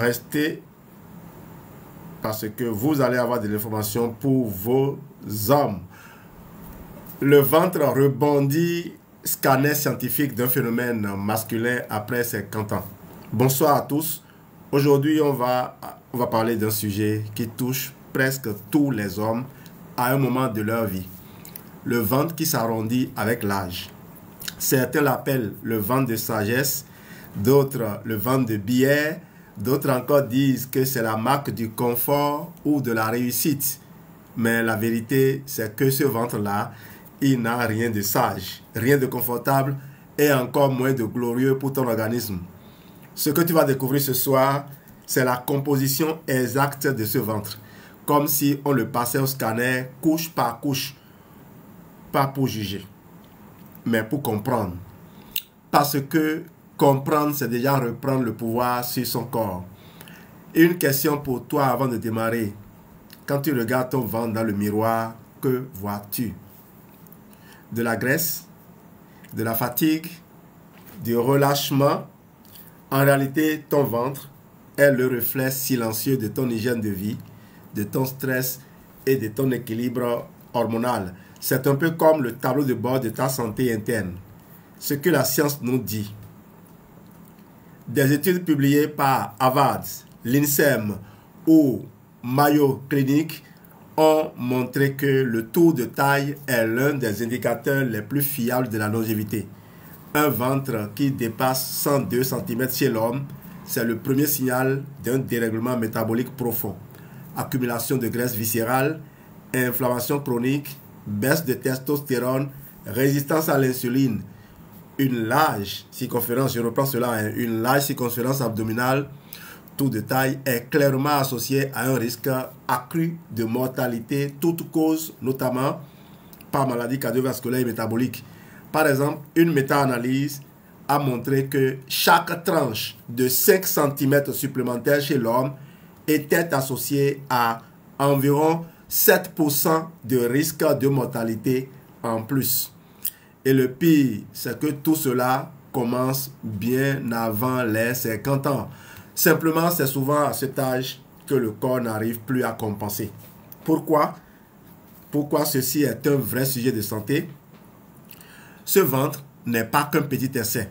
restez parce que vous allez avoir de l'information pour vos hommes. Le ventre rebondit, scanner scientifique d'un phénomène masculin après 50 ans. Bonsoir à tous. Aujourd'hui, on va parler d'un sujet qui touche presque tous les hommes à un moment de leur vie. Le ventre qui s'arrondit avec l'âge. Certains l'appellent le ventre de sagesse, d'autres le ventre de bière, d'autres encore disent que c'est la marque du confort ou de la réussite. Mais la vérité, c'est que ce ventre-là, il n'a rien de sage, rien de confortable et encore moins de glorieux pour ton organisme. Ce que tu vas découvrir ce soir, c'est la composition exacte de ce ventre. Comme si on le passait au scanner couche par couche. Pas pour juger, mais pour comprendre. Parce que comprendre, c'est déjà reprendre le pouvoir sur son corps. Une question pour toi avant de démarrer. Quand tu regardes ton ventre dans le miroir, que vois-tu? De la graisse? De la fatigue? Du relâchement? En réalité, ton ventre est le reflet silencieux de ton hygiène de vie, de ton stress et de ton équilibre hormonal. C'est un peu comme le tableau de bord de ta santé interne. Ce que la science nous dit. Des études publiées par Harvard, l'INSERM ou Mayo Clinic ont montré que le tour de taille est l'un des indicateurs les plus fiables de la longévité. Un ventre qui dépasse 102 cm chez l'homme, c'est le premier signal d'un dérèglement métabolique profond. Accumulation de graisse viscérale, inflammation chronique, baisse de testostérone, résistance à l'insuline, une large circonférence, je reprends cela, une large circonférence abdominale, tour de taille est clairement associé à un risque accru de mortalité, toute cause notamment par maladie cardiovasculaire et métabolique. Par exemple, une méta-analyse a montré que chaque tranche de 5 cm supplémentaires chez l'homme était associée à environ 7% de risque de mortalité en plus. Et le pire, c'est que tout cela commence bien avant les 50 ans. Simplement, c'est souvent à cet âge que le corps n'arrive plus à compenser. Pourquoi? Pourquoi ceci est un vrai sujet de santé? Ce ventre n'est pas qu'un petit essai.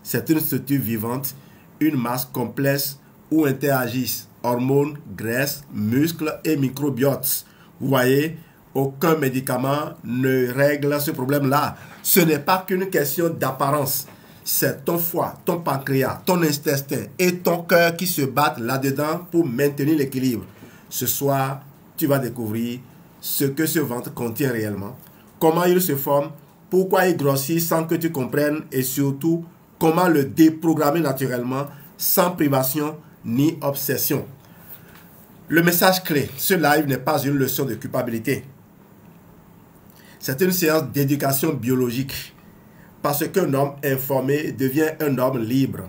C'est une structure vivante, une masse complexe où interagissent hormones, graisses, muscles et microbiotes. Vous voyez, aucun médicament ne règle ce problème-là. Ce n'est pas qu'une question d'apparence. C'est ton foie, ton pancréas, ton intestin et ton cœur qui se battent là-dedans pour maintenir l'équilibre. Ce soir, tu vas découvrir ce que ce ventre contient réellement, comment il se forme, pourquoi il grossit sans que tu comprennes et surtout, comment le déprogrammer naturellement sans privation ni obsession. Le message clé, ce live n'est pas une leçon de culpabilité. C'est une séance d'éducation biologique. Parce qu'un homme informé devient un homme libre.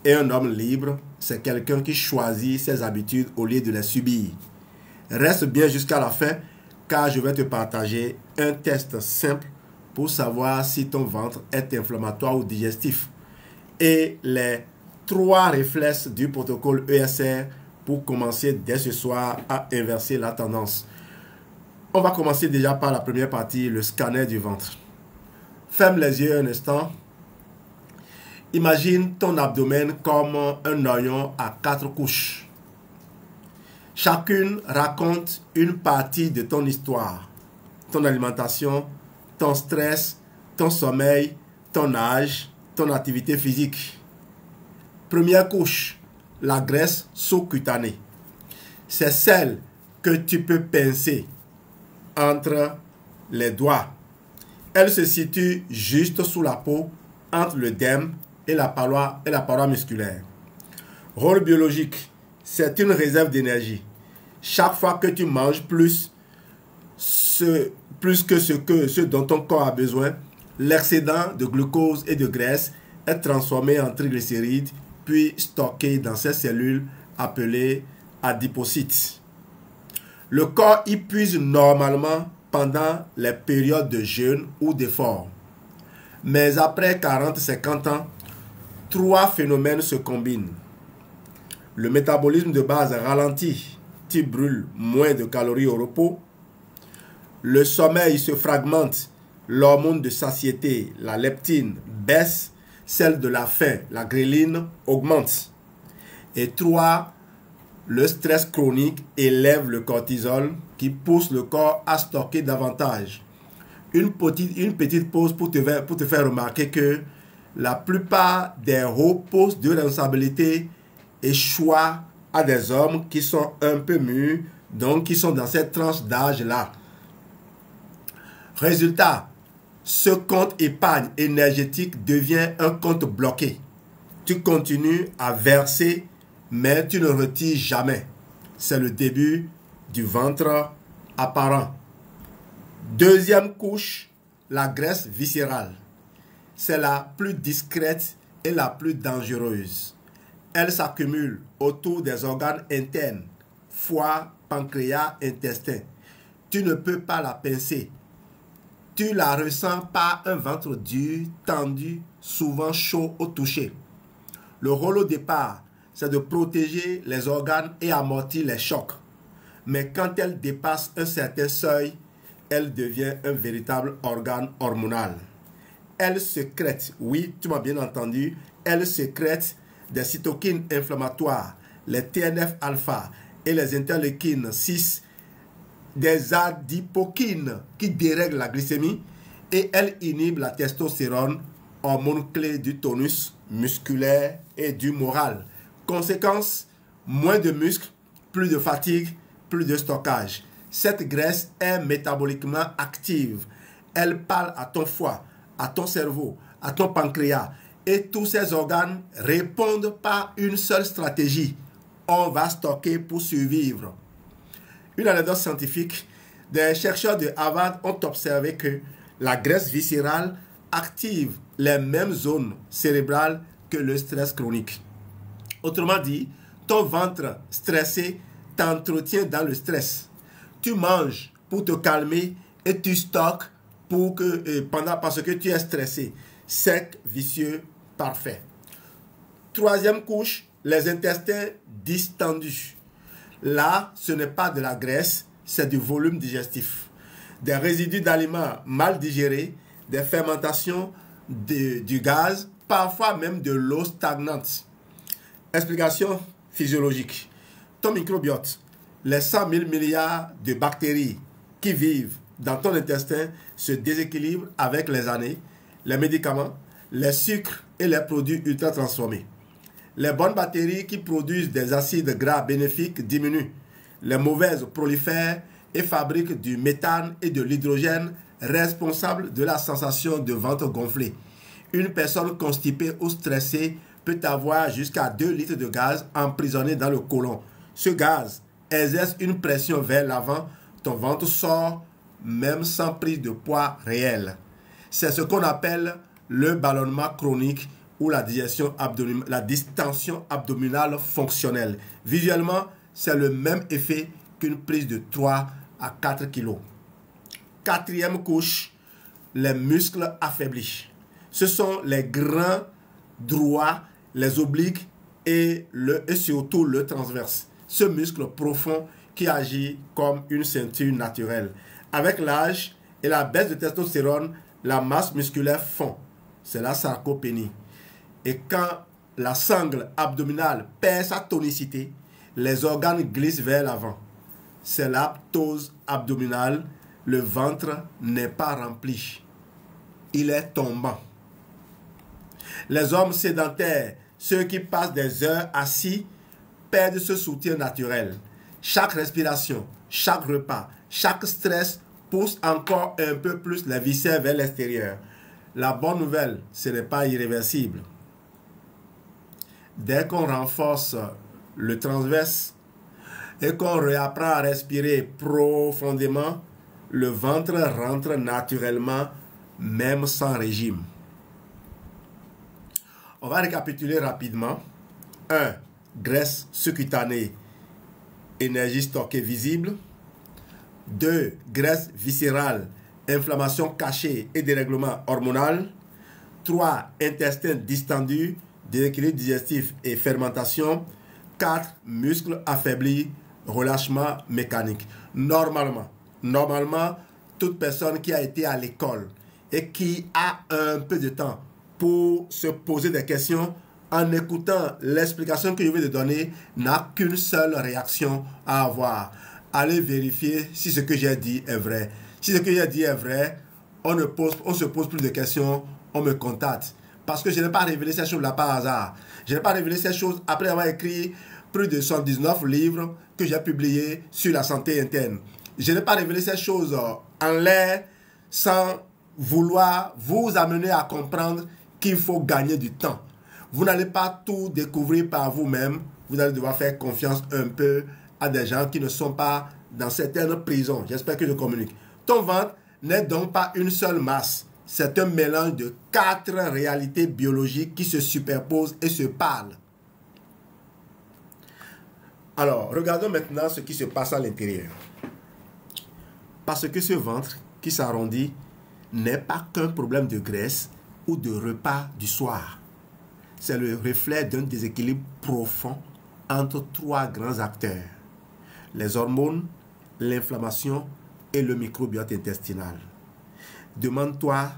Et un homme libre, c'est quelqu'un qui choisit ses habitudes au lieu de les subir. Reste bien jusqu'à la fin, car je vais te partager un test simple pour savoir si ton ventre est inflammatoire ou digestif. Et les 3 réflexes du protocole ESR pour commencer dès ce soir à inverser la tendance. On va commencer déjà par la première partie, le scanner du ventre. Ferme les yeux un instant. Imagine ton abdomen comme un oignon à 4 couches. Chacune raconte une partie de ton histoire. Ton alimentation, ton stress, ton sommeil, ton âge, ton activité physique. Première couche, la graisse sous-cutanée. C'est celle que tu peux pincer entre les doigts. Elle se situe juste sous la peau, entre le derme et la paroi musculaire. Rôle biologique, c'est une réserve d'énergie. Chaque fois que tu manges plus que ce dont ton corps a besoin, l'excédent de glucose et de graisse est transformé en triglycérides, puis stocké dans ces cellules appelées adipocytes. Le corps y puise normalement pendant les périodes de jeûne ou d'effort. Mais après 40-50 ans, 3 phénomènes se combinent. Le métabolisme de base ralentit. Tu brûles moins de calories au repos. Le sommeil se fragmente. L'hormone de satiété, la leptine, baisse. Celle de la faim, la gréline, augmente. Et 3, le stress chronique élève le cortisol qui pousse le corps à stocker davantage. Une petite pause pour te faire remarquer que la plupart des hauts postes de responsabilité échouent à des hommes qui sont un peu mûrs, donc qui sont dans cette tranche d'âge-là. Résultat, ce compte épargne énergétique devient un compte bloqué. Tu continues à verser, mais tu ne retires jamais. C'est le début du ventre apparent. Deuxième couche, la graisse viscérale. C'est la plus discrète et la plus dangereuse. Elle s'accumule autour des organes internes, foie, pancréas, intestin. Tu ne peux pas la pincer. Tu la ressens par un ventre dur, tendu, souvent chaud au toucher. Le rôle au départ, c'est de protéger les organes et amortir les chocs. Mais quand elle dépasse un certain seuil, elle devient un véritable organe hormonal. Elle sécrète, oui, tu m'as bien entendu, elle sécrète des cytokines inflammatoires, les TNF-alpha et les interleukines 6, des adipokines qui dérèglent la glycémie, et elle inhibe la testostérone, hormone clé du tonus musculaire et du moral. Conséquence, moins de muscles, plus de fatigue, plus de stockage. Cette graisse est métaboliquement active. Elle parle à ton foie, à ton cerveau, à ton pancréas. Et tous ces organes répondent par une seule stratégie. On va stocker pour survivre. Une anecdote scientifique, des chercheurs de Harvard ont observé que la graisse viscérale active les mêmes zones cérébrales que le stress chronique. Autrement dit, ton ventre stressé t'entretient dans le stress. Tu manges pour te calmer et tu stockes parce que tu es stressé. Sec, vicieux, parfait. Troisième couche, les intestins distendus. Là, ce n'est pas de la graisse, c'est du volume digestif. Des résidus d'aliments mal digérés, des fermentations, du gaz, parfois même de l'eau stagnante. Explication physiologique. Ton microbiote, les 100 000 milliards de bactéries qui vivent dans ton intestin se déséquilibrent avec les années, les médicaments, les sucres et les produits ultra transformés. Les bonnes bactéries qui produisent des acides gras bénéfiques diminuent. Les mauvaises prolifèrent et fabriquent du méthane et de l'hydrogène responsables de la sensation de ventre gonflé. Une personne constipée ou stressée peut avoir jusqu'à 2 litres de gaz emprisonné dans le côlon. Ce gaz exerce une pression vers l'avant, ton ventre sort même sans prise de poids réelle. C'est ce qu'on appelle le ballonnement chronique ou la distension abdominale fonctionnelle. Visuellement, c'est le même effet qu'une prise de 3 à 4 kg. Quatrième couche, les muscles affaiblis. Ce sont les grains droits, les obliques et surtout le transverse. Ce muscle profond qui agit comme une ceinture naturelle. Avec l'âge et la baisse de testostérone, la masse musculaire fond. C'est la sarcopénie. Et quand la sangle abdominale perd sa tonicité, les organes glissent vers l'avant. C'est l'aptose abdominale. Le ventre n'est pas rempli. Il est tombant. Les hommes sédentaires, ceux qui passent des heures assis, perdent ce soutien naturel. Chaque respiration, chaque repas, chaque stress pousse encore un peu plus les viscères vers l'extérieur. La bonne nouvelle, ce n'est pas irréversible. Dès qu'on renforce le transverse et qu'on réapprend à respirer profondément, le ventre rentre naturellement, même sans régime. On va récapituler rapidement. 1. Graisse sous-cutanée, énergie stockée visible. 2. Graisse viscérale, inflammation cachée et dérèglement hormonal. 3. Intestin distendu, déséquilibre digestif et fermentation. 4 muscles affaiblis, relâchement mécanique. Normalement, toute personne qui a été à l'école et qui a un peu de temps pour se poser des questions en écoutant l'explication que je vais te donner n'a qu'une seule réaction à avoir. Allez vérifier si ce que j'ai dit est vrai. Si ce que j'ai dit est vrai, on se pose plus de questions, on me contacte. Parce que je n'ai pas révélé ces choses-là par hasard. Je n'ai pas révélé ces choses après avoir écrit plus de 119 livres que j'ai publiés sur la santé interne. Je n'ai pas révélé ces choses en l'air sans vouloir vous amener à comprendre qu'il faut gagner du temps. Vous n'allez pas tout découvrir par vous-même. Vous allez devoir faire confiance un peu à des gens qui ne sont pas dans certaines prisons. J'espère que je communique. Ton ventre n'est donc pas une seule masse. C'est un mélange de 4 réalités biologiques qui se superposent et se parlent. Alors, regardons maintenant ce qui se passe à l'intérieur. Parce que ce ventre qui s'arrondit n'est pas qu'un problème de graisse ou de repas du soir. C'est le reflet d'un déséquilibre profond entre 3 grands acteurs. Les hormones, l'inflammation et le microbiote intestinal. Demande-toi,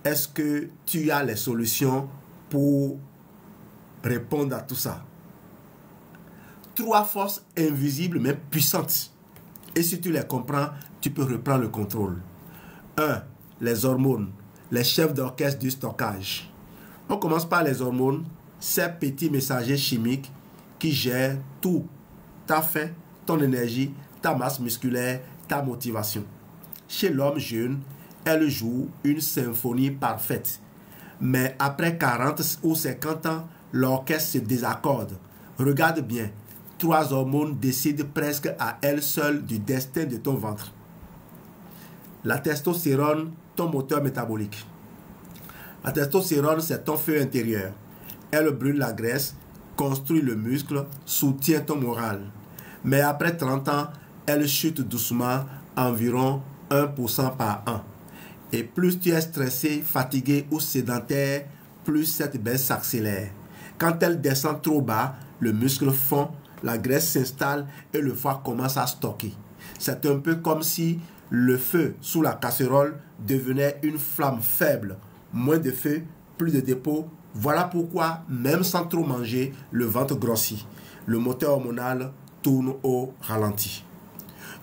est-ce que tu as les solutions pour répondre à tout ça? 3 forces invisibles mais puissantes. Et si tu les comprends, tu peux reprendre le contrôle. 1. Les hormones, les chefs d'orchestre du stockage. On commence par les hormones, ces petits messagers chimiques qui gèrent tout. Ta faim, ton énergie, ta masse musculaire, ta motivation. Chez l'homme jeune, elle joue une symphonie parfaite. Mais après 40 ou 50 ans, l'orchestre se désaccorde. Regarde bien, 3 hormones décident presque à elles seules du destin de ton ventre. La testostérone, ton moteur métabolique. La testostérone, c'est ton feu intérieur. Elle brûle la graisse, construit le muscle, soutient ton moral. Mais après 30 ans, elle chute doucement, environ 1% par an. Et plus tu es stressé, fatigué ou sédentaire, plus cette baisse s'accélère. Quand elle descend trop bas, le muscle fond, la graisse s'installe et le foie commence à stocker. C'est un peu comme si le feu sous la casserole devenait une flamme faible. Moins de feu, plus de dépôt. Voilà pourquoi, même sans trop manger, le ventre grossit. Le moteur hormonal tourne au ralenti.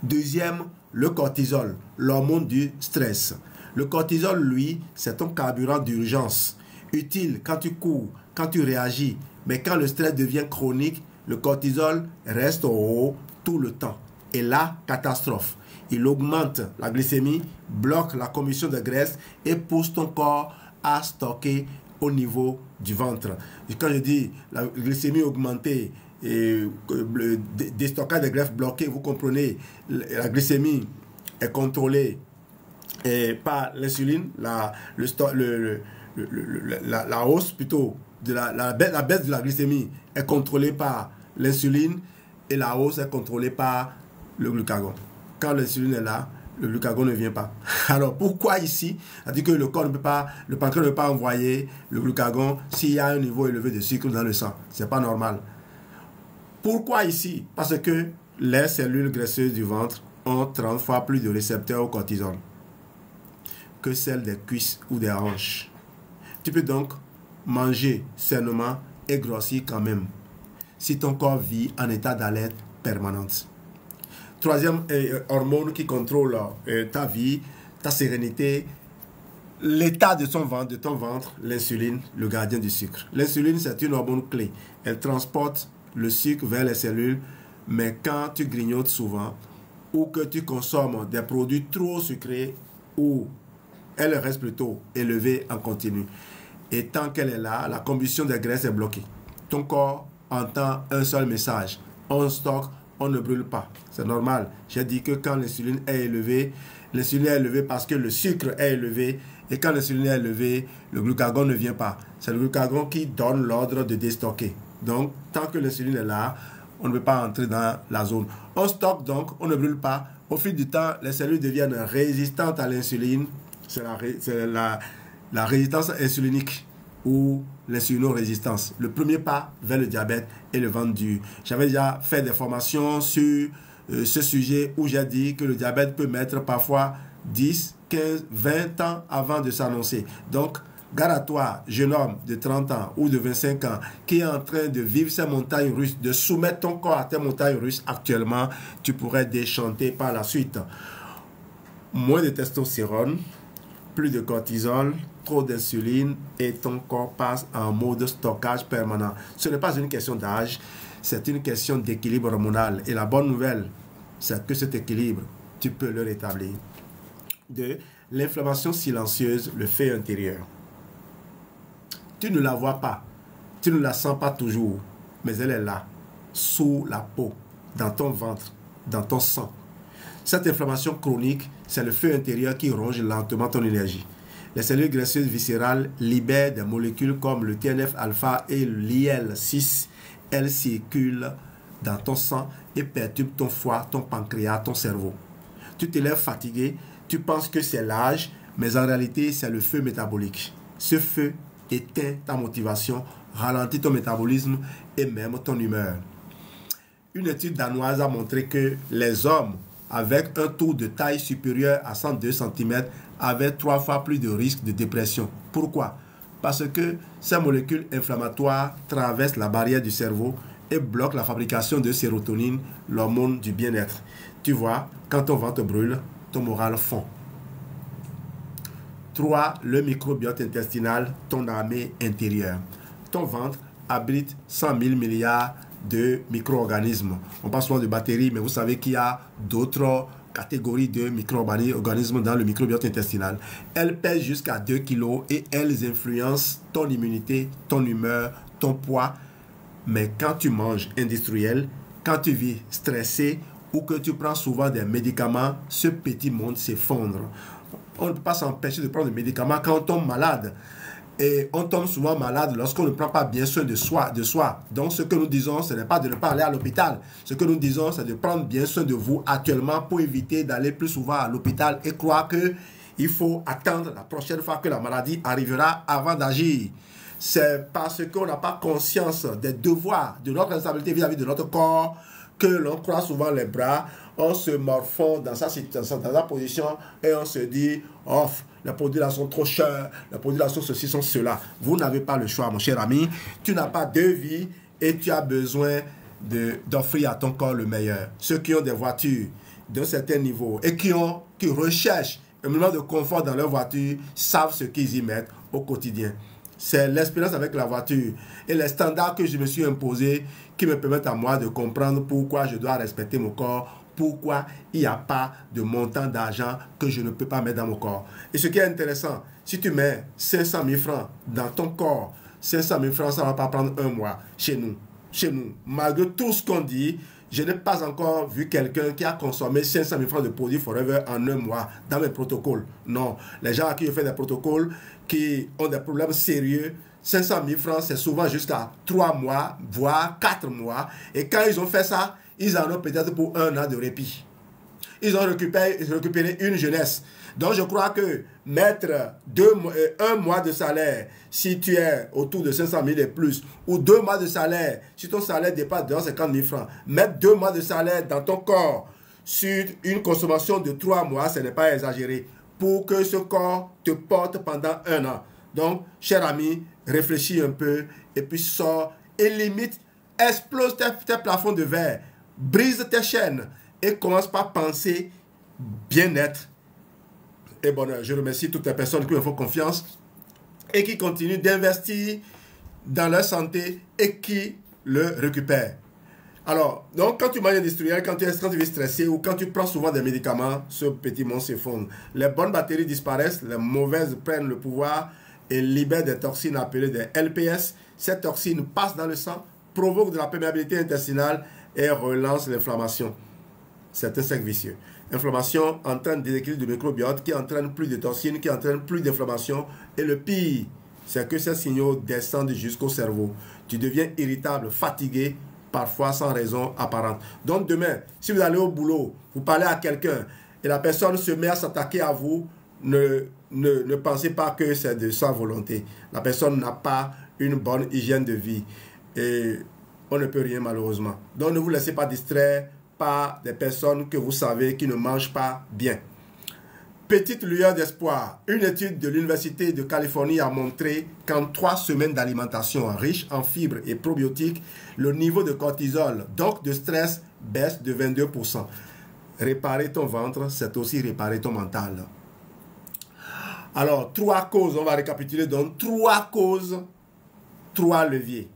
Deuxième, le cortisol, l'hormone du stress. Le cortisol, lui, c'est ton carburant d'urgence. Utile quand tu cours, quand tu réagis. Mais quand le stress devient chronique, le cortisol reste au haut tout le temps. Et là, catastrophe. Il augmente la glycémie, bloque la combustion de graisse et pousse ton corps à stocker au niveau du ventre. Et quand je dis la glycémie augmentée et le déstockage de graisse bloqué, vous comprenez, la glycémie est contrôlée par l'insuline, la hausse plutôt, la baisse de la glycémie est contrôlée par l'insuline et la hausse est contrôlée par le glucagon. Quand l'insuline est là, le glucagon ne vient pas. Alors pourquoi ici? C'est-à-dire que le corps ne peut pas, le pancréas ne peut pas envoyer le glucagon s'il y a un niveau élevé de sucre dans le sang. C'est pas normal. Pourquoi ici? Parce que les cellules graisseuses du ventre ont 30 fois plus de récepteurs au cortisol que celles des cuisses ou des hanches. Tu peux donc manger sainement et grossir quand même si ton corps vit en état d'alerte permanente. Troisième hormone qui contrôle ta vie, ta sérénité, l'état de ton ventre, l'insuline, le gardien du sucre. L'insuline, c'est une hormone clé. Elle transporte le sucre vers les cellules, mais quand tu grignotes souvent ou que tu consommes des produits trop sucrés ou elle reste plutôt élevée en continu. Et tant qu'elle est là, la combustion des graisses est bloquée. Ton corps entend un seul message. On stocke, on ne brûle pas. C'est normal. J'ai dit que quand l'insuline est élevée parce que le sucre est élevé. Et quand l'insuline est élevée, le glucagon ne vient pas. C'est le glucagon qui donne l'ordre de déstocker. Donc, tant que l'insuline est là, on ne peut pas entrer dans la zone. On stocke donc, on ne brûle pas. Au fil du temps, les cellules deviennent résistantes à l'insuline. C'est la résistance insulinique. ou l'insulinorésistance. Le premier pas vers le diabète est le ventre dur. J'avais déjà fait des formations sur ce sujet où j'ai dit que le diabète peut mettre parfois 10, 15, 20 ans avant de s'annoncer. Donc, garde à toi, jeune homme de 30 ans ou de 25 ans qui est en train de vivre ces montagnes russes, de soumettre ton corps à tes montagnes russes actuellement, tu pourrais déchanter par la suite. Moins de testostérone, plus de cortisol, trop d'insuline et ton corps passe en mode stockage permanent. Ce n'est pas une question d'âge, c'est une question d'équilibre hormonal. Et la bonne nouvelle, c'est que cet équilibre, tu peux le rétablir. 2. L'inflammation silencieuse, le feu intérieur. Tu ne la vois pas, tu ne la sens pas toujours, mais elle est là, sous la peau, dans ton ventre, dans ton sang. Cette inflammation chronique, c'est le feu intérieur qui ronge lentement ton énergie. Les cellules graisseuses viscérales libèrent des molécules comme le TNF-alpha et l'IL-6. Elles circulent dans ton sang et perturbent ton foie, ton pancréas, ton cerveau. Tu te lèves fatigué, tu penses que c'est l'âge, mais en réalité, c'est le feu métabolique. Ce feu éteint ta motivation, ralentit ton métabolisme et même ton humeur. Une étude danoise a montré que les hommes avec un taux de taille supérieur à 102 cm avaient 3 fois plus de risque de dépression. Pourquoi? Parce que ces molécules inflammatoires traversent la barrière du cerveau et bloquent la fabrication de sérotonine, l'hormone du bien-être. Tu vois, quand ton ventre brûle, ton moral fond. 3. Le microbiote intestinal, ton armée intérieure. Ton ventre abrite 100 000 milliards de micro-organismes. On parle souvent de bactéries, mais vous savez qu'il y a d'autres catégories de micro-organismes dans le microbiote intestinal. Elles pèsent jusqu'à 2 kg et elles influencent ton immunité, ton humeur, ton poids. Mais quand tu manges industriel, quand tu vis stressé ou que tu prends souvent des médicaments, ce petit monde s'effondre. On ne peut pas s'empêcher de prendre des médicaments quand on tombe malade. Et on tombe souvent malade lorsqu'on ne prend pas bien soin de soi. Donc ce que nous disons, ce n'est pas de ne pas aller à l'hôpital. Ce que nous disons, c'est de prendre bien soin de vous actuellement pour éviter d'aller plus souvent à l'hôpital et croire qu'il faut attendre la prochaine fois que la maladie arrivera avant d'agir. C'est parce qu'on n'a pas conscience des devoirs, de notre responsabilité vis-à-vis de notre corps, que l'on croise souvent les bras, on se morfond dans sa position et on se dit « Oh, les produits là sont trop chers, les produits là sont ceci, sont cela. » Vous n'avez pas le choix, mon cher ami. Tu n'as pas de vie et tu as besoin d'offrir à ton corps le meilleur. Ceux qui ont des voitures d'un certain niveau et qui recherchent un minimum de confort dans leur voiture savent ce qu'ils y mettent au quotidien. C'est l'expérience avec la voiture et les standards que je me suis imposés qui me permettent à moi de comprendre pourquoi je dois respecter mon corps, pourquoi il n'y a pas de montant d'argent que je ne peux pas mettre dans mon corps. Et ce qui est intéressant, si tu mets 500 000 francs dans ton corps, 500 000 francs, ça ne va pas prendre un mois chez nous. Malgré tout ce qu'on dit, je n'ai pas encore vu quelqu'un qui a consommé 500 000 francs de produits Forever en un mois dans mes protocoles. Non, les gens à qui je fais des protocoles qui ont des problèmes sérieux, 500 000 francs, c'est souvent jusqu'à 3 mois, voire 4 mois. Et quand ils ont fait ça, ils en ont peut-être pour 1 an de répit. Ils ont récupéré une jeunesse. Donc je crois que mettre 1 mois de salaire, si tu es autour de 500 000 et plus, ou 2 mois de salaire, si ton salaire dépasse 250 000 francs, mettre 2 mois de salaire dans ton corps sur une consommation de 3 mois, ce n'est pas exagéré, pour que ce corps te porte pendant 1 an. Donc, cher ami, réfléchis un peu et puis sors et limite, explose tes plafonds de verre, brise tes chaînes et commence par penser bien-être et bonheur. Je remercie toutes les personnes qui me font confiance et qui continuent d'investir dans leur santé et qui le récupèrent. Alors, donc quand tu manges industriel, quand tu es stressé ou quand tu prends souvent des médicaments, ce petit monde s'effondre. Les bonnes bactéries disparaissent, les mauvaises prennent le pouvoir et libèrent des toxines appelées des LPS. Ces toxines passent dans le sang, provoquent de la perméabilité intestinale et relancent l'inflammation. C'est un cercle vicieux. Inflammation entraîne des déséquilibres du microbiote qui entraîne plus de toxines, qui entraîne plus d'inflammation. Et le pire, c'est que ces signaux descendent jusqu'au cerveau. Tu deviens irritable, fatigué, parfois sans raison apparente. Donc demain, si vous allez au boulot, vous parlez à quelqu'un et la personne se met à s'attaquer à vous, ne pensez pas que c'est de sa volonté. La personne n'a pas une bonne hygiène de vie et on ne peut rien malheureusement. Donc ne vous laissez pas distraire par des personnes que vous savez qui ne mangent pas bien. Petite lueur d'espoir. Une étude de l'Université de Californie a montré qu'en 3 semaines d'alimentation riche en fibres et probiotiques, le niveau de cortisol, donc de stress, baisse de 22%. Réparer ton ventre, c'est aussi réparer ton mental. Alors, 3 causes, on va récapituler donc 3 causes, 3 leviers.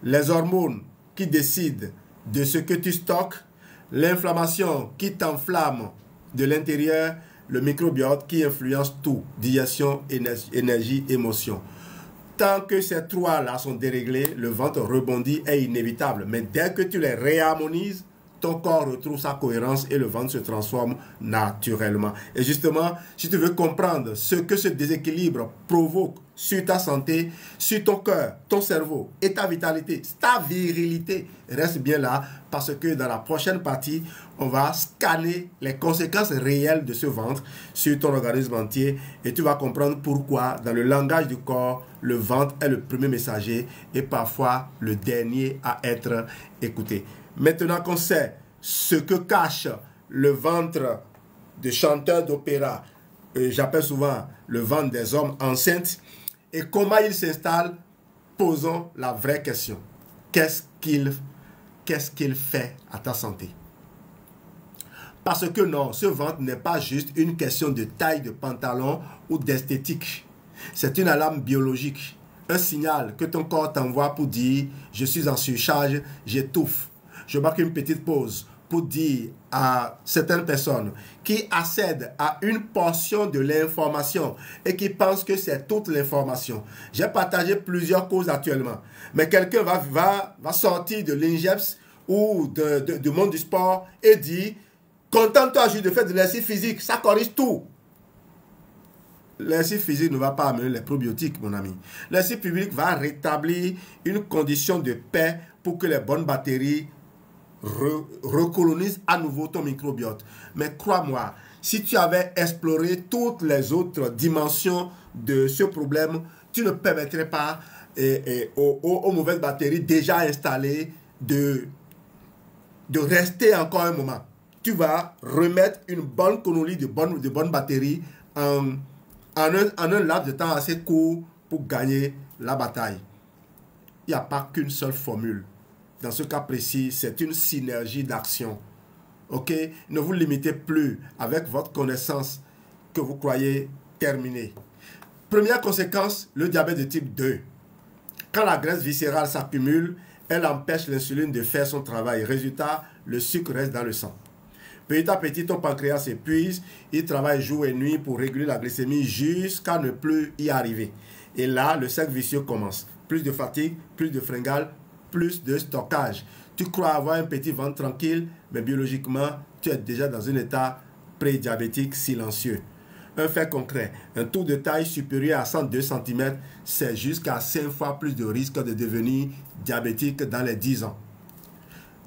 Les hormones qui décident de ce que tu stockes, l'inflammation qui t'enflamme de l'intérieur, le microbiote qui influence tout, digestion, énergie, émotion. Tant que ces 3-là sont déréglés, le ventre rebondit est inévitable. Mais dès que tu les réharmonises, ton corps retrouve sa cohérence et le ventre se transforme naturellement. Et justement, si tu veux comprendre ce que ce déséquilibre provoque sur ta santé, sur ton cœur, ton cerveau et ta vitalité, ta virilité, reste bien là parce que dans la prochaine partie, on va scanner les conséquences réelles de ce ventre sur ton organisme entier et tu vas comprendre pourquoi dans le langage du corps, le ventre est le premier messager et parfois le dernier à être écouté. Maintenant qu'on sait ce que cache le ventre de chanteurs d'opéra, j'appelle souvent le ventre des hommes enceintes, et comment il s'installe, posons la vraie question. Qu'est-ce qu'il fait à ta santé? Parce que non, ce ventre n'est pas juste une question de taille de pantalon ou d'esthétique. C'est une alarme biologique, un signal que ton corps t'envoie pour dire « je suis en surcharge, j'étouffe ». Je marque une petite pause pour dire à certaines personnes qui accèdent à une portion de l'information et qui pensent que c'est toute l'information. J'ai partagé plusieurs causes actuellement, mais quelqu'un va sortir de l'INJEPS ou du monde du sport et dire « contente-toi juste de faire de l'exercice physique, ça corrige tout ». L'exercice physique ne va pas amener les probiotiques, mon ami. L'exercice physique va rétablir une condition de paix pour que les bonnes bactéries recolonise à nouveau ton microbiote. Mais crois-moi, si tu avais exploré toutes les autres dimensions de ce problème, tu ne permettrais pas aux mauvaises bactéries déjà installées de rester encore un moment. Tu vas remettre une bonne colonie de bonnes bactéries en un laps de temps assez court pour gagner la bataille. Il n'y a pas qu'une seule formule. Dans ce cas précis, c'est une synergie d'action. Ok? Ne vous limitez plus avec votre connaissance que vous croyez terminée. Première conséquence, le diabète de type 2. Quand la graisse viscérale s'accumule, elle empêche l'insuline de faire son travail. Résultat, le sucre reste dans le sang. Petit à petit, ton pancréas s'épuise. Il travaille jour et nuit pour réguler la glycémie jusqu'à ne plus y arriver. Et là, le cercle vicieux commence. Plus de fatigue, plus de fringales, plus de stockage. Tu crois avoir un petit ventre tranquille, mais biologiquement, tu es déjà dans un état prédiabétique silencieux. Un fait concret, un tour de taille supérieur à 102 cm, c'est jusqu'à 5 fois plus de risque de devenir diabétique dans les 10 ans.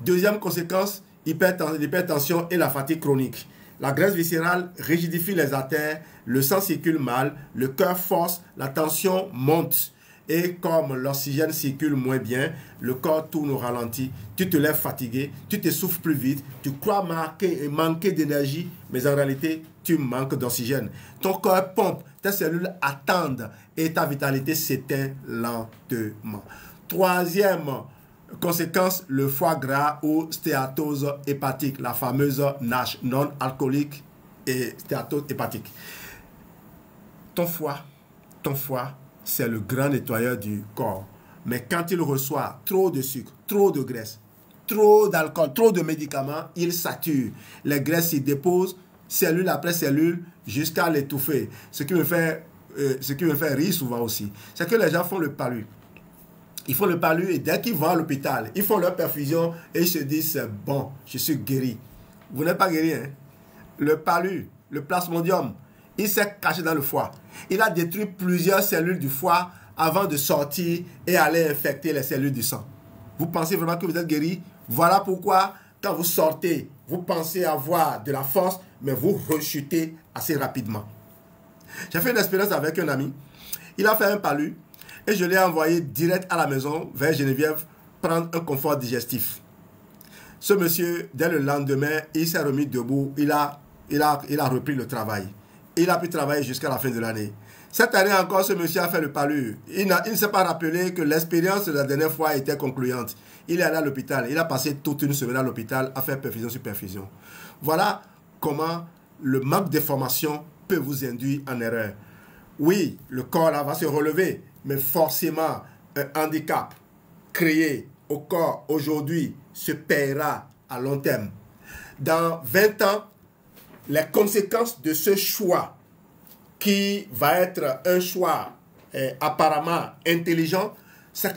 Deuxième conséquence, l'hypertension et la fatigue chronique. La graisse viscérale rigidifie les artères, le sang circule mal, le cœur force, la tension monte. Et comme l'oxygène circule moins bien, le corps tourne au ralenti, tu te lèves fatigué, tu t'essouffles plus vite, tu crois manquer d'énergie, mais en réalité, tu manques d'oxygène. Ton corps pompe, tes cellules attendent et ta vitalité s'éteint lentement. Troisième conséquence, le foie gras ou stéatose hépatique, la fameuse NASH, non-alcoolique et stéatose hépatique. Ton foie, c'est le grand nettoyeur du corps. Mais quand il reçoit trop de sucre, trop de graisse, trop d'alcool, trop de médicaments, il sature. Les graisses s'y déposent, cellule après cellule, jusqu'à l'étouffer. Ce qui me fait rire souvent aussi, c'est que les gens font le palu. Ils font le palu et dès qu'ils vont à l'hôpital, ils font leur perfusion et ils se disent, c'est bon, je suis guéri. Vous n'êtes pas guéri, hein? Le palu, le plasmodium, il s'est caché dans le foie. Il a détruit plusieurs cellules du foie avant de sortir et aller infecter les cellules du sang. Vous pensez vraiment que vous êtes guéri? Voilà pourquoi, quand vous sortez, vous pensez avoir de la force, mais vous rechutez assez rapidement. J'ai fait une expérience avec un ami. Il a fait un palu et je l'ai envoyé direct à la maison vers Geneviève prendre un confort digestif. Ce monsieur, dès le lendemain, il s'est remis debout, il a repris le travail. Il a pu travailler jusqu'à la fin de l'année. Cette année encore, ce monsieur a fait le palu. Il ne s'est pas rappelé que l'expérience de la dernière fois était concluante. Il est allé à l'hôpital. Il a passé toute une semaine à l'hôpital à faire perfusion sur perfusion. Voilà comment le manque de formation peut vous induire en erreur. Oui, le corps là va se relever, mais forcément, un handicap créé au corps aujourd'hui se paiera à long terme. Dans 20 ans, les conséquences de ce choix, qui va être un choix apparemment intelligent,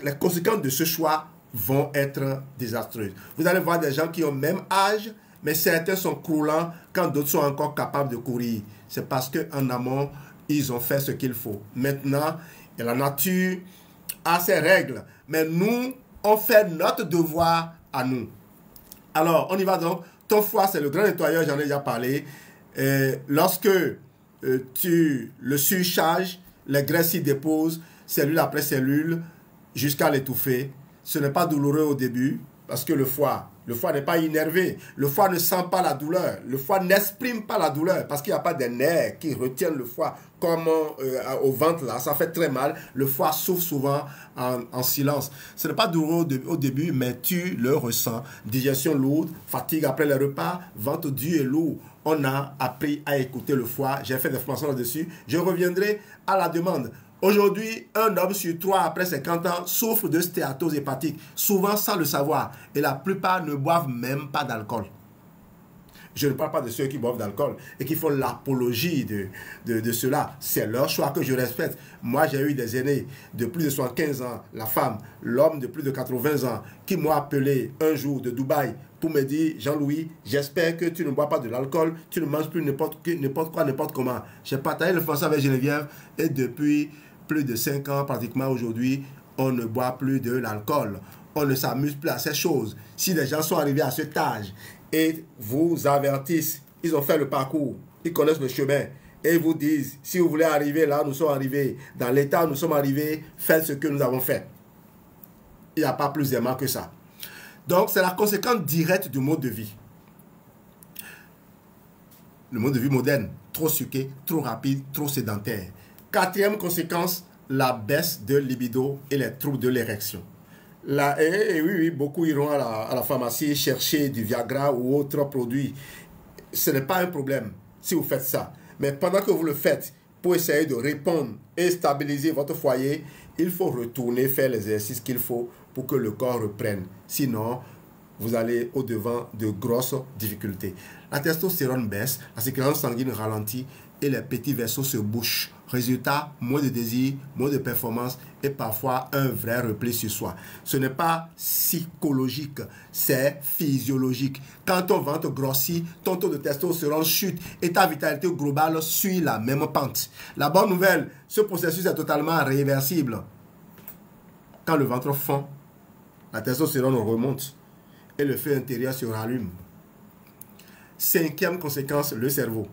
les conséquences de ce choix vont être désastreuses. Vous allez voir des gens qui ont le même âge, mais certains sont croulants quand d'autres sont encore capables de courir. C'est parce qu'en amont, ils ont fait ce qu'il faut. Maintenant, la nature a ses règles, mais nous, on fait notre devoir à nous. Alors, on y va donc. Ton foie, c'est le grand nettoyeur, j'en ai déjà parlé. Lorsque tu le surcharges, les graisses s'y déposent, cellule après cellule, jusqu'à l'étouffer. Ce n'est pas douloureux au début, parce que le foie n'est pas innervé. Le foie ne sent pas la douleur. Le foie n'exprime pas la douleur, parce qu'il n'y a pas des nerfs qui retiennent le foie, comme au ventre, là. Ça fait très mal. Le foie souffre souvent en silence. Ce n'est pas douloureux au début, mais tu le ressens. Digestion lourde, fatigue après les repas, ventre dur et lourd. On a appris à écouter le foie. J'ai fait des formations là-dessus. Je reviendrai à la demande. Aujourd'hui, un homme sur 3 après 50 ans souffre de stéatose hépatique, souvent sans le savoir. Et la plupart ne boivent même pas d'alcool. Je ne parle pas de ceux qui boivent d'alcool et qui font l'apologie de cela. C'est leur choix que je respecte. Moi, j'ai eu des aînés de plus de 75 ans, la femme, l'homme de plus de 80 ans, qui m'ont appelé un jour de Dubaï pour me dire, Jean-Louis, j'espère que tu ne bois pas de l'alcool, tu ne manges plus n'importe quoi, n'importe comment. J'ai partagé le français avec Geneviève et depuis plus de 5 ans, pratiquement aujourd'hui, on ne boit plus de l'alcool. On ne s'amuse plus à ces choses. Si les gens sont arrivés à cet âge et vous avertissent, ils ont fait le parcours, ils connaissent le chemin, et ils vous disent, si vous voulez arriver là, nous sommes arrivés, dans l'état où nous sommes arrivés, faites ce que nous avons fait. Il n'y a pas plus aimant que ça. Donc, c'est la conséquence directe du mode de vie. Le mode de vie moderne, trop sucré, trop rapide, trop sédentaire. Quatrième conséquence, la baisse de libido et les troubles de l'érection. Oui, beaucoup iront à la pharmacie chercher du Viagra ou autre produit. Ce n'est pas un problème si vous faites ça. Mais pendant que vous le faites, pour essayer de répondre et stabiliser votre foyer, il faut retourner faire l'exercice qu'il faut pour que le corps reprenne. Sinon, vous allez au-devant de grosses difficultés. La testostérone baisse, la circulation sanguine ralentit et les petits vaisseaux se bouchent. Résultat, moins de désir, moins de performance et parfois un vrai repli sur soi. Ce n'est pas psychologique, c'est physiologique. Quand ton ventre grossit, ton taux de testostérone chute et ta vitalité globale suit la même pente. La bonne nouvelle, ce processus est totalement réversible. Quand le ventre fond, la testostérone remonte et le feu intérieur se rallume. Cinquième conséquence, le cerveau.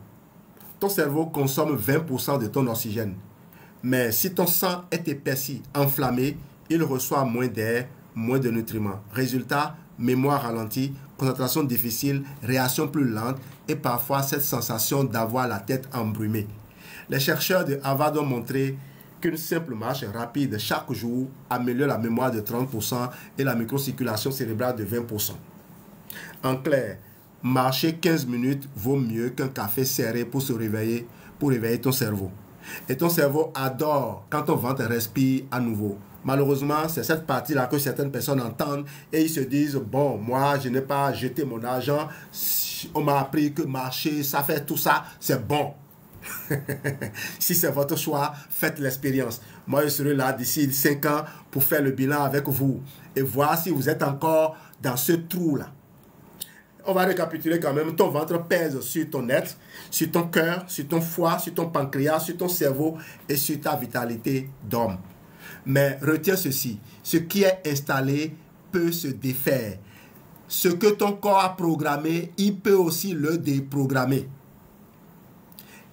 Ton cerveau consomme 20% de ton oxygène. Mais si ton sang est épaissi, enflammé, il reçoit moins d'air, moins de nutriments. Résultat, mémoire ralentie, concentration difficile, réaction plus lente et parfois cette sensation d'avoir la tête embrumée. Les chercheurs de Harvard ont montré qu'une simple marche rapide chaque jour améliore la mémoire de 30% et la microcirculation cérébrale de 20%. En clair, marcher 15 minutes vaut mieux qu'un café serré pour réveiller ton cerveau. Et ton cerveau adore quand ton ventre respire à nouveau. Malheureusement, c'est cette partie-là que certaines personnes entendent et ils se disent, bon, moi, je n'ai pas jeté mon argent. On m'a appris que marcher, ça fait tout ça, c'est bon. Si c'est votre choix, faites l'expérience. Moi, je serai là d'ici 5 ans pour faire le bilan avec vous et voir si vous êtes encore dans ce trou-là. On va récapituler quand même. Ton ventre pèse sur ton être, sur ton cœur, sur ton foie, sur ton pancréas, sur ton cerveau et sur ta vitalité d'homme. Mais retiens ceci, ce qui est installé peut se défaire. Ce que ton corps a programmé, il peut aussi le déprogrammer.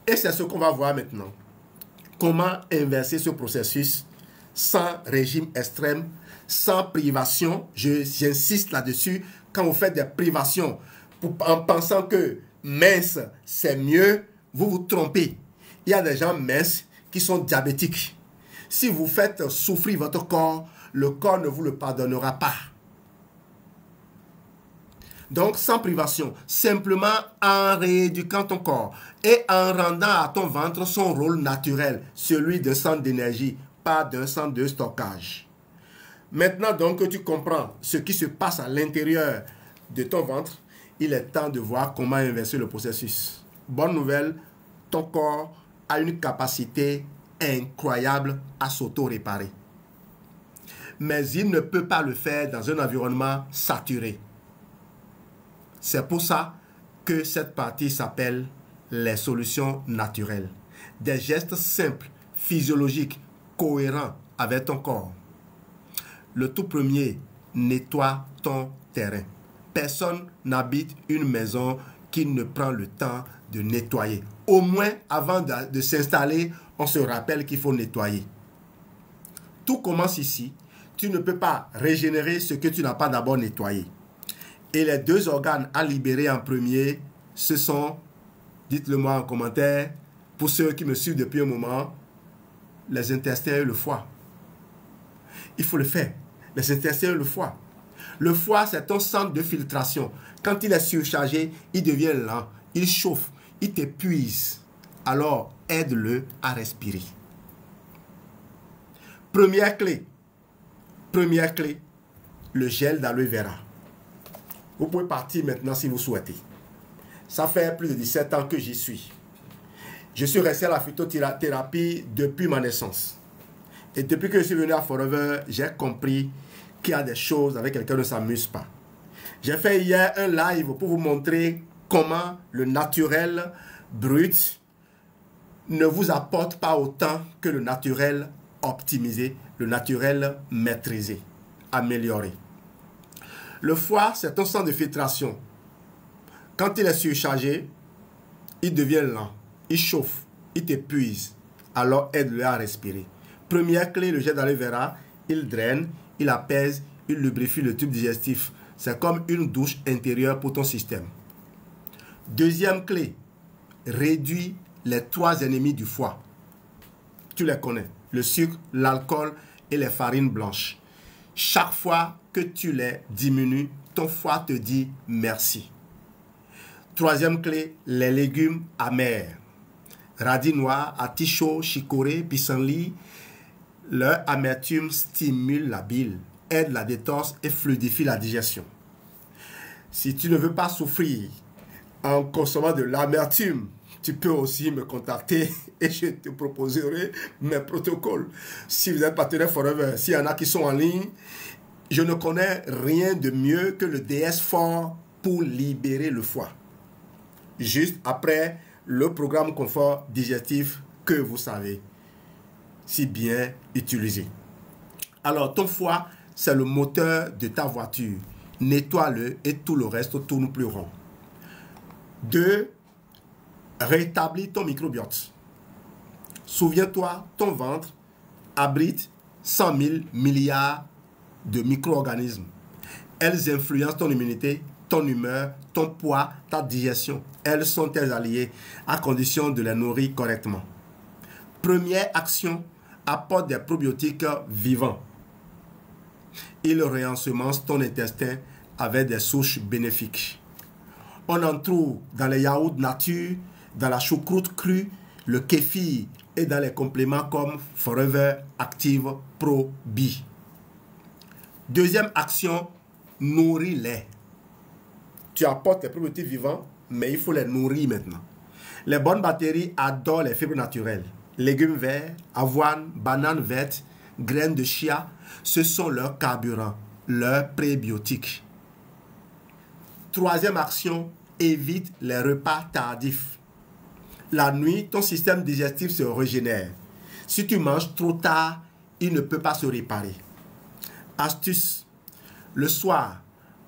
Et c'est ce qu'on va voir maintenant. comment inverser ce processus sans régime extrême, sans privation. J'insiste là-dessus. Quand vous faites des privations en pensant que mince, c'est mieux, vous vous trompez. Il y a des gens minces qui sont diabétiques. Si vous faites souffrir votre corps, le corps ne vous le pardonnera pas. Donc, sans privation, simplement en rééduquant ton corps et en rendant à ton ventre son rôle naturel, celui d'un centre d'énergie, pas d'un centre de stockage. Maintenant donc que tu comprends ce qui se passe à l'intérieur de ton ventre, il est temps de voir comment inverser le processus. Bonne nouvelle, ton corps a une capacité incroyable à s'auto-réparer. Mais il ne peut pas le faire dans un environnement saturé. C'est pour ça que cette partie s'appelle les solutions naturelles. Des gestes simples, physiologiques, cohérents avec ton corps. Le tout premier, nettoie ton terrain. Personne n'habite une maison qui ne prend le temps de nettoyer. Au moins, avant de s'installer, on se rappelle qu'il faut nettoyer. Tout commence ici. Tu ne peux pas régénérer ce que tu n'as pas d'abord nettoyé. Et les deux organes à libérer en premier, ce sont, dites-le moi en commentaire, pour ceux qui me suivent depuis un moment, les intestins et le foie. Il faut le faire. Les intestins et le foie. Le foie, c'est ton centre de filtration. Quand il est surchargé, il devient lent, il chauffe, il t'épuise. Alors, aide-le à respirer. Première clé, le gel d'aloe vera. Vous pouvez partir maintenant si vous souhaitez. Ça fait plus de 17 ans que j'y suis. Je suis resté à la phytothérapie depuis ma naissance. Et depuis que je suis venu à Forever, j'ai compris qu'il y a des choses avec lesquelles on ne s'amuse pas. J'ai fait hier un live pour vous montrer comment le naturel brut ne vous apporte pas autant que le naturel optimisé, le naturel maîtrisé, amélioré. Le foie, c'est un centre de filtration. Quand il est surchargé, il devient lent, il chauffe, il t'épuise. Alors aide-le à respirer. Première clé, le gel d'aloe vera, il draine, il apaise, il lubrifie le tube digestif. C'est comme une douche intérieure pour ton système. Deuxième clé, réduis les 3 ennemis du foie. Tu les connais, le sucre, l'alcool et les farines blanches. Chaque fois que tu les diminues, ton foie te dit merci. Troisième clé, les légumes amers. Radis noirs, artichaut, chicorée, pissenlit. Leur amertume stimule la bile, aide la détorse et fluidifie la digestion. Si tu ne veux pas souffrir en consommant de l'amertume, tu peux aussi me contacter et je te proposerai mes protocoles. Si vous êtes partenaire Forever, s'il y en a qui sont en ligne, je ne connais rien de mieux que le DS4 pour libérer le foie. Juste après le programme confort digestif que vous savez si bien utiliser. Alors, ton foie, c'est le moteur de ta voiture. Nettoie-le et tout le reste tourne plus rond. 2. Rétablis ton microbiote. Souviens-toi, ton ventre abrite 100 000 milliards de micro-organismes. Elles influencent ton immunité, ton humeur, ton poids, ta digestion. Elles sont tes alliées à condition de les nourrir correctement. Première action, apporte des probiotiques vivants. Ils réensemencent ton intestin avec des souches bénéfiques. On en trouve dans les yaourts nature, dans la choucroute crue, le kéfir et dans les compléments comme Forever Active Pro B. Deuxième action, nourris-les. Tu apportes les probiotiques vivants, mais il faut les nourrir maintenant. Les bonnes bactéries adorent les fibres naturelles. Légumes verts, avoine, bananes vertes, graines de chia, ce sont leurs carburants, leurs prébiotiques. Troisième action, évite les repas tardifs. La nuit, ton système digestif se régénère. Si tu manges trop tard, il ne peut pas se réparer. Astuce, le soir,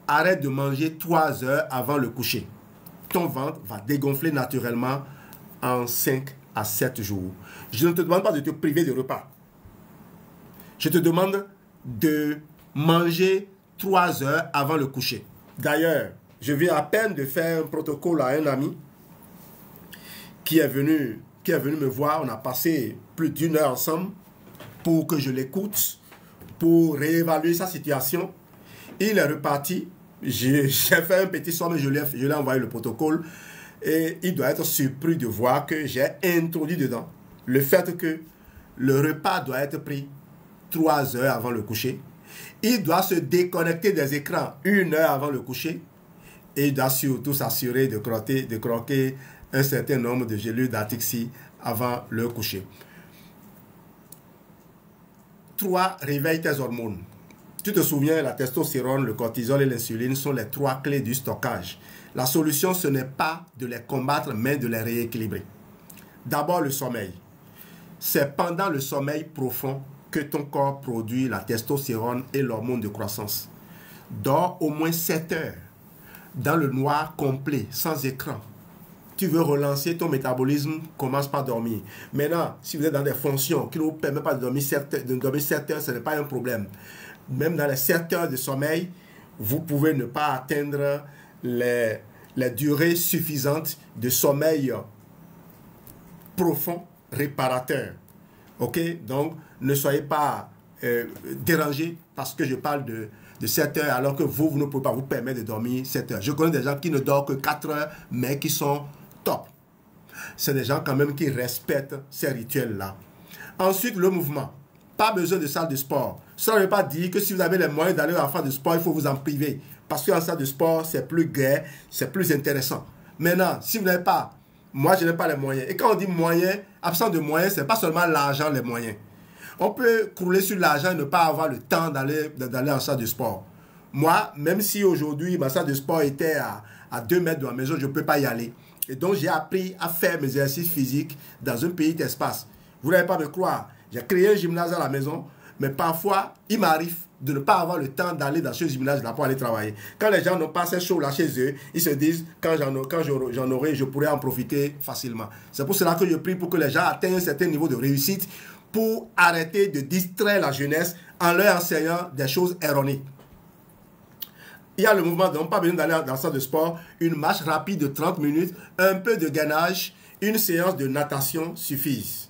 arrête de manger 3 heures avant le coucher. Ton ventre va dégonfler naturellement en 5 à 7 jours. Je ne te demande pas de te priver de repas. Je te demande de manger 3 heures avant le coucher. D'ailleurs, je viens à peine de faire un protocole à un ami qui est venu me voir. On a passé plus d'1 heure ensemble pour que je l'écoute, pour réévaluer sa situation. Il est reparti. J'ai fait un petit somme et je lui ai envoyé le protocole. Et il doit être surpris de voir que j'ai introduit dedans le fait que le repas doit être pris 3 heures avant le coucher. Il doit se déconnecter des écrans 1 heure avant le coucher. Et il doit surtout s'assurer de croquer un certain nombre de gélules d'Atixi avant le coucher. 3. Réveille tes hormones. Tu te souviens, la testostérone, le cortisol et l'insuline sont les 3 clés du stockage. La solution, ce n'est pas de les combattre, mais de les rééquilibrer. D'abord, le sommeil. C'est pendant le sommeil profond que ton corps produit la testostérone et l'hormone de croissance. Dors au moins 7 heures dans le noir complet, sans écran. Tu veux relancer ton métabolisme, commence par dormir. Maintenant, si vous êtes dans des fonctions qui ne vous permettent pas de dormir 7 heures, ce n'est pas un problème. Même dans les 7 heures de sommeil, vous pouvez ne pas atteindre les durées suffisantes de sommeil profond, réparateur. Ok? Donc, ne soyez pas dérangés parce que je parle de 7 heures alors que vous ne pouvez pas vous permettre de dormir 7 heures. Je connais des gens qui ne dorment que 4 heures, mais qui sont top. C'est des gens quand même qui respectent ces rituels-là. Ensuite, le mouvement. Pas besoin de salle de sport. Ça ne veut pas dire que si vous avez les moyens d'aller à la salle de sport, il faut vous en priver. Parce qu'en salle de sport, c'est plus gai, c'est plus intéressant. Maintenant, si vous n'avez pas, moi je n'ai pas les moyens. Et quand on dit moyens, absent de moyens, ce n'est pas seulement l'argent, les moyens. On peut crouler sur l'argent et ne pas avoir le temps d'aller en salle de sport. Moi, même si aujourd'hui ma salle de sport était à 2 mètres de ma maison, je ne peux pas y aller. Et donc j'ai appris à faire mes exercices physiques dans un petit espace. Vous n'allez pas me croire. J'ai créé un gymnase à la maison, mais parfois, il m'arrive de ne pas avoir le temps d'aller dans ce gymnase-là pour aller travailler. Quand les gens n'ont pas ces choses-là chez eux, ils se disent, quand j'en aurai, je pourrais en profiter facilement. C'est pour cela que je prie pour que les gens atteignent un certain niveau de réussite pour arrêter de distraire la jeunesse en leur enseignant des choses erronées. Il y a le mouvement, donc pas besoin d'aller dans la salle de sport, une marche rapide de 30 minutes, un peu de gainage, une séance de natation suffisent.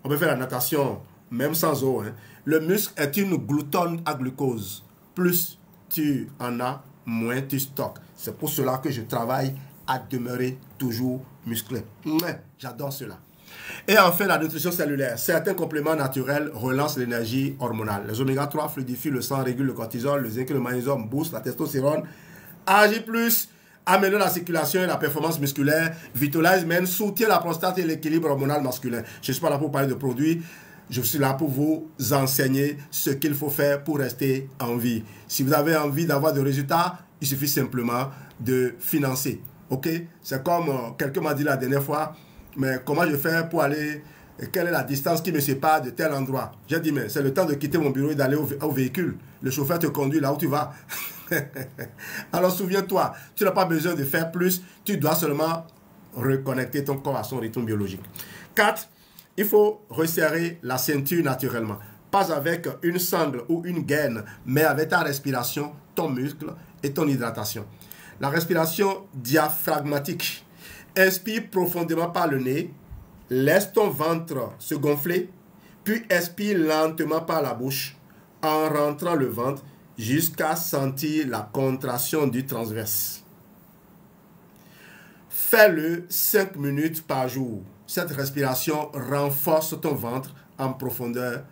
On peut faire la natation même sans eau. Hein. Le muscle est une gloutonne à glucose. Plus tu en as, moins tu stockes. C'est pour cela que je travaille à demeurer toujours musclé. J'adore cela. Et enfin, la nutrition cellulaire. Certains compléments naturels relancent l'énergie hormonale. Les oméga 3 fluidifient le sang, régulent le cortisol, le zinc et le magnésium boostent la testostérone, agit plus, améliore la circulation et la performance musculaire, vitalise men, soutient la prostate et l'équilibre hormonal masculin. Je ne suis pas là pour parler de produits, je suis là pour vous enseigner ce qu'il faut faire pour rester en vie. Si vous avez envie d'avoir des résultats, il suffit simplement de financer. Ok? C'est comme quelqu'un m'a dit la dernière fois, mais comment je fais pour aller, quelle est la distance qui me sépare de tel endroit? J'ai dit, mais c'est le temps de quitter mon bureau et d'aller au véhicule. Le chauffeur te conduit là où tu vas. Alors souviens-toi, tu n'as pas besoin de faire plus, tu dois seulement reconnecter ton corps à son rythme biologique. 4. Il faut resserrer la ceinture naturellement. Pas avec une sangle ou une gaine, mais avec ta respiration, ton muscle et ton hydratation. La respiration diaphragmatique. Inspire profondément par le nez, laisse ton ventre se gonfler, puis expire lentement par la bouche en rentrant le ventre jusqu'à sentir la contraction du transverse. Fais-le 5 minutes par jour. Cette respiration renforce ton ventre en profondeur,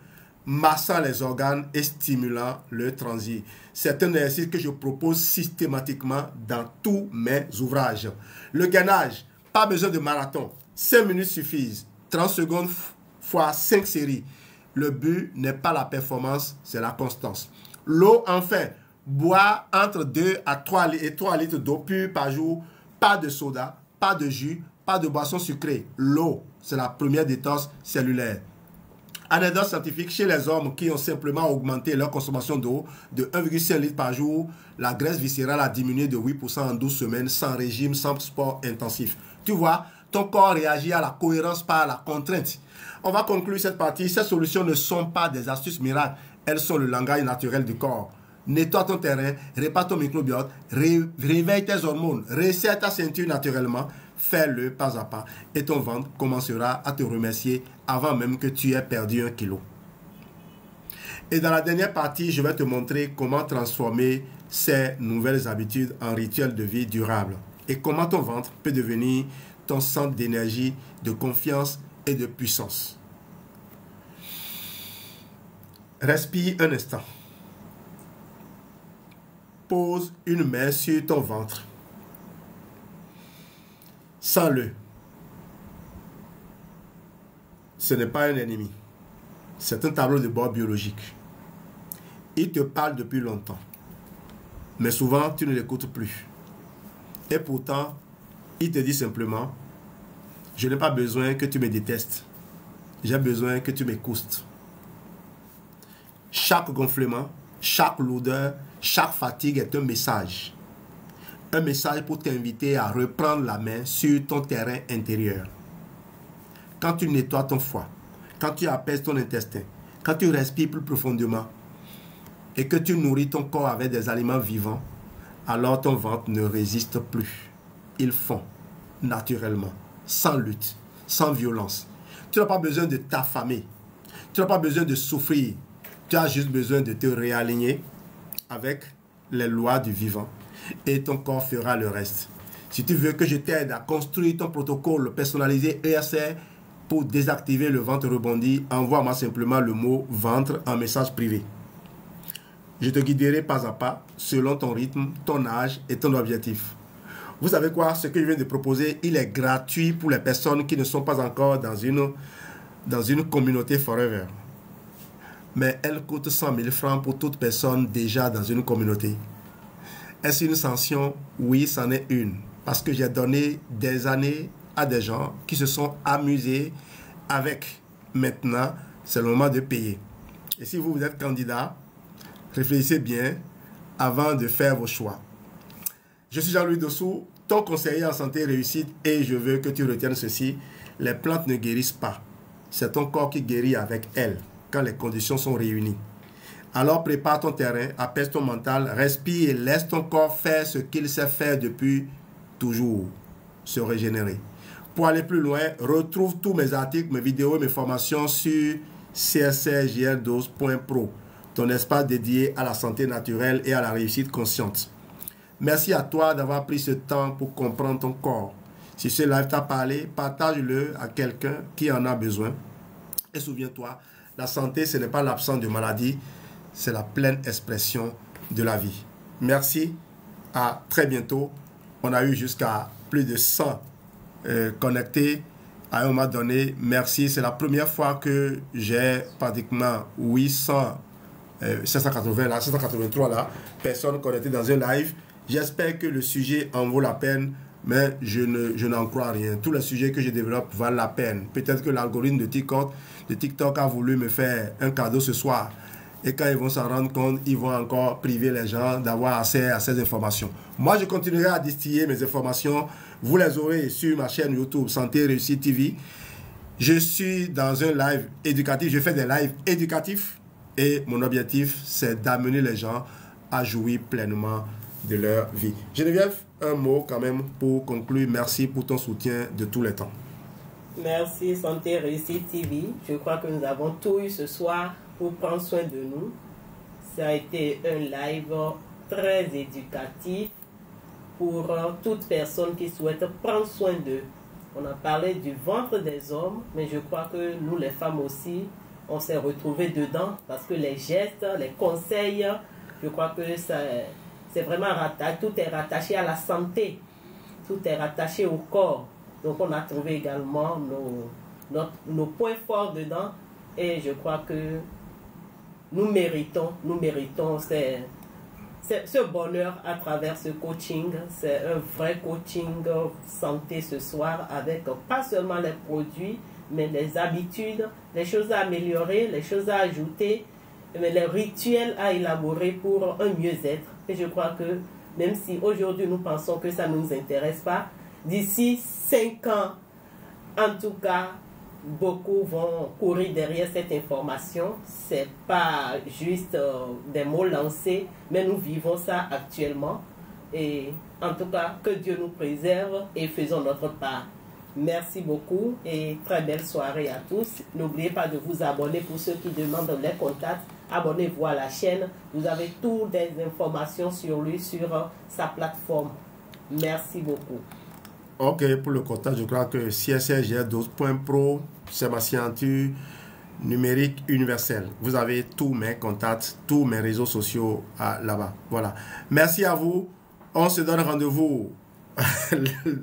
massant les organes et stimulant le transit. C'est un exercice que je propose systématiquement dans tous mes ouvrages. Le gainage, pas besoin de marathon. 5 minutes suffisent. 30 secondes fois 5 séries. Le but n'est pas la performance, c'est la constance. L'eau, enfin, bois entre 2 à 3 litres d'eau pure par jour. Pas de soda, pas de jus, pas de boisson sucrée. L'eau, c'est la première détox cellulaire. Anecdote scientifique, chez les hommes qui ont simplement augmenté leur consommation d'eau de 1,5 litre par jour, la graisse viscérale a diminué de 8% en 12 semaines sans régime, sans sport intensif. Tu vois, Ton corps réagit à la cohérence par la contrainte. On va conclure cette partie. Ces solutions ne sont pas des astuces miracles. Elles sont le langage naturel du corps. Nettoie ton terrain, répare ton microbiote, réveille tes hormones, resserre ta ceinture naturellement. Fais-le pas à pas et ton ventre commencera à te remercier avant même que tu aies perdu 1 kilo. Et dans la dernière partie, je vais te montrer comment transformer ces nouvelles habitudes en rituels de vie durables et comment ton ventre peut devenir ton centre d'énergie, de confiance et de puissance. Respire un instant. Pose une main sur ton ventre. Sens-le. Ce n'est pas un ennemi. C'est un tableau de bord biologique. Il te parle depuis longtemps. Mais souvent, tu ne l'écoutes plus. Et pourtant, il te dit simplement, je n'ai pas besoin que tu me détestes. J'ai besoin que tu m'écoutes. Chaque gonflement, chaque lourdeur, chaque fatigue est un message. Un message pour t'inviter à reprendre la main sur ton terrain intérieur. Quand tu nettoies ton foie, quand tu apaises ton intestin, quand tu respires plus profondément et que tu nourris ton corps avec des aliments vivants, alors ton ventre ne résiste plus. Il fond naturellement, sans lutte, sans violence. Tu n'as pas besoin de t'affamer. Tu n'as pas besoin de souffrir. Tu as juste besoin de te réaligner avec les lois du vivant et ton corps fera le reste. Si tu veux que je t'aide à construire ton protocole personnalisé ESR pour désactiver le ventre rebondi, envoie-moi simplement le mot ventre en message privé. Je te guiderai pas à pas selon ton rythme, ton âge et ton objectif. Vous savez quoi? Ce que je viens de proposer, il est gratuit pour les personnes qui ne sont pas encore dans une communauté Forever. Mais elle coûte 100 000 francs pour toute personne déjà dans une communauté. Est-ce une sanction? Oui, c'en est une. Parce que j'ai donné des années à des gens qui se sont amusés avec. Maintenant, c'est le moment de payer. Et si vous êtes candidat, réfléchissez bien avant de faire vos choix. Je suis Jean-Louis Dossou, ton conseiller en santé et réussite, et je veux que tu retiennes ceci. Les plantes ne guérissent pas. C'est ton corps qui guérit avec elles quand les conditions sont réunies. Alors prépare ton terrain, apaise ton mental, respire et laisse ton corps faire ce qu'il sait faire depuis toujours, se régénérer. Pour aller plus loin, retrouve tous mes articles, mes vidéos, mes formations sur csrjldose.pro, ton espace dédié à la santé naturelle et à la réussite consciente. Merci à toi d'avoir pris ce temps pour comprendre ton corps. Si ce live t'a parlé, partage-le à quelqu'un qui en a besoin. Et souviens-toi, la santé, ce n'est pas l'absence de maladie, c'est la pleine expression de la vie. Merci, à très bientôt. On a eu jusqu'à plus de 100 connectés à un moment donné. Merci, c'est la première fois que j'ai pratiquement 780 là, 783 là, personnes connectées dans un live. J'espère que le sujet en vaut la peine, mais je n'en crois rien. Tous les sujets que je développe valent la peine. Peut-être que l'algorithme de TikTok a voulu me faire un cadeau ce soir. Et quand ils vont s'en rendre compte, ils vont encore priver les gens d'avoir accès à ces informations. Moi, je continuerai à distiller mes informations. Vous les aurez sur ma chaîne YouTube Santé Réussite TV. Je suis dans un live éducatif. Je fais des lives éducatifs. Et mon objectif, c'est d'amener les gens à jouir pleinement de leur vie. Geneviève, un mot quand même pour conclure. Merci pour ton soutien de tous les temps. Merci Santé Réussite TV. Je crois que nous avons tout eu ce soir pour prendre soin de nous. Ça a été un live très éducatif pour toute personne qui souhaite prendre soin d'eux. On a parlé du ventre des hommes, mais je crois que nous les femmes aussi, on s'est retrouvés dedans parce que les gestes, les conseils, je crois que c'est vraiment rattaché, tout est rattaché à la santé, tout est rattaché au corps. Donc on a trouvé également nos points forts dedans et je crois que nous méritons ce bonheur à travers ce coaching. C'est un vrai coaching santé ce soir avec pas seulement les produits, mais les habitudes, les choses à améliorer, les choses à ajouter, mais les rituels à élaborer pour un mieux-être. Et je crois que même si aujourd'hui nous pensons que ça ne nous intéresse pas, d'ici 5 ans, En tout cas, beaucoup vont courir derrière cette information. C'est pas juste des mots lancés, mais nous vivons ça actuellement. Et en tout cas, que Dieu nous préserve et faisons notre part. Merci beaucoup et très belle soirée à tous. N'oubliez pas de vous abonner pour ceux qui demandent les contacts. Abonnez-vous à la chaîne. Vous avez toutes les informations sur lui, sur sa plateforme. Merci beaucoup. Ok, pour le contact, je crois que CSRGR12.pro, c'est ma signature numérique universelle. Vous avez tous mes contacts, tous mes réseaux sociaux là-bas. Voilà. Merci à vous. On se donne rendez-vous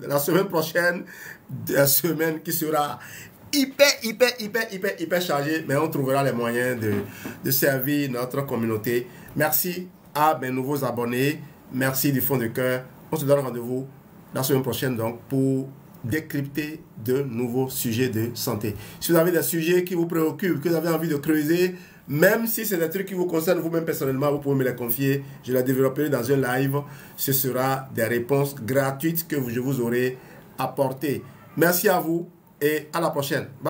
la semaine prochaine, la semaine qui sera hyper chargée, mais on trouvera les moyens de servir notre communauté. Merci à mes nouveaux abonnés. Merci du fond du cœur. On se donne rendez-vous la semaine prochaine donc pour décrypter de nouveaux sujets de santé. Si vous avez des sujets qui vous préoccupent, que vous avez envie de creuser, même si c'est des trucs qui vous concernent vous-même personnellement, vous pouvez me les confier. Je les développerai dans un live. Ce sera des réponses gratuites que je vous aurai apportées. Merci à vous et à la prochaine. Bye.